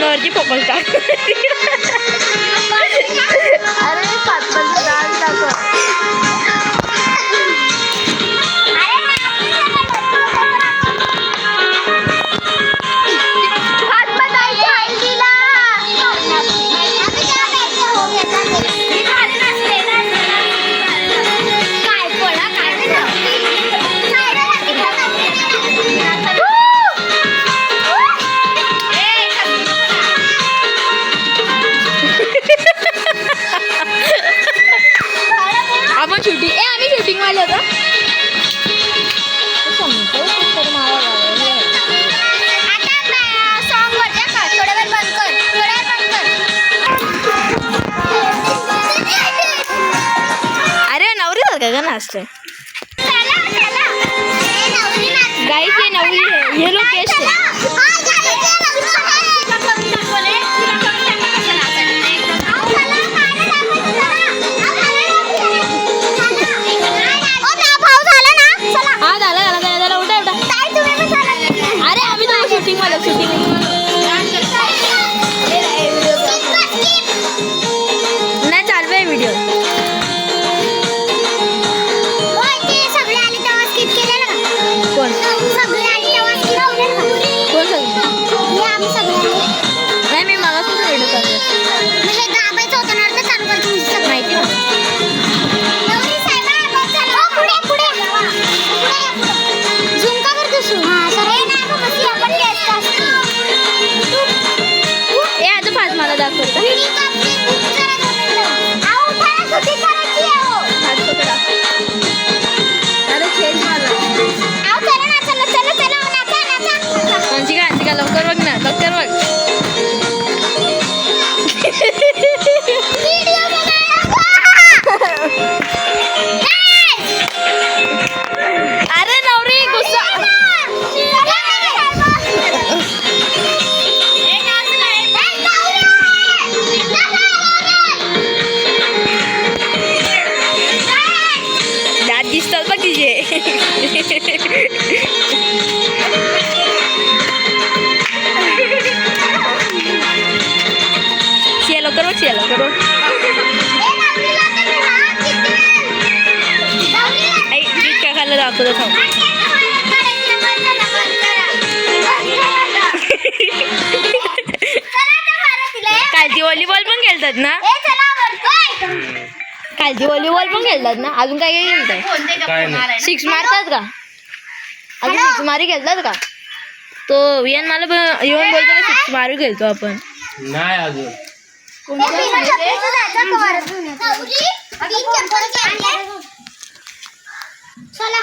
कॅमेरावरती focus टाक. अरे dance दाखव. आपण शूटिंग आम्ही शूटिंग वाले होतो. अरे नवरी सारखं का नाचते गाइस. ये नवरी है, ये लोग गेस्ट है. नाही चालू आहे व्हिडिओ. कोण नाही मी मागासून व्हिडिओ माहिती आता पाच मला दाखवतो. अंशिका लवकर बघ ना, लवकर बघ. अरे नवरी गुस्सा. दात दिसतात बघ तिचे. लवकर बघ शिया लवकर बघ. इतक्या खाल्लं दाखवतो थांब. कालची व्हॉलीबॉल पण खेळतात ना, कालची व्हॉलीबॉल पण खेळतात ना. अजून काय काय खेळतात? सिक्स मारतात का? अजून सिक्स मारी खेळतात का? तो वियान मला येऊन बोलतो का सिक्स मारी खेळतो आपण. नाही अजून चला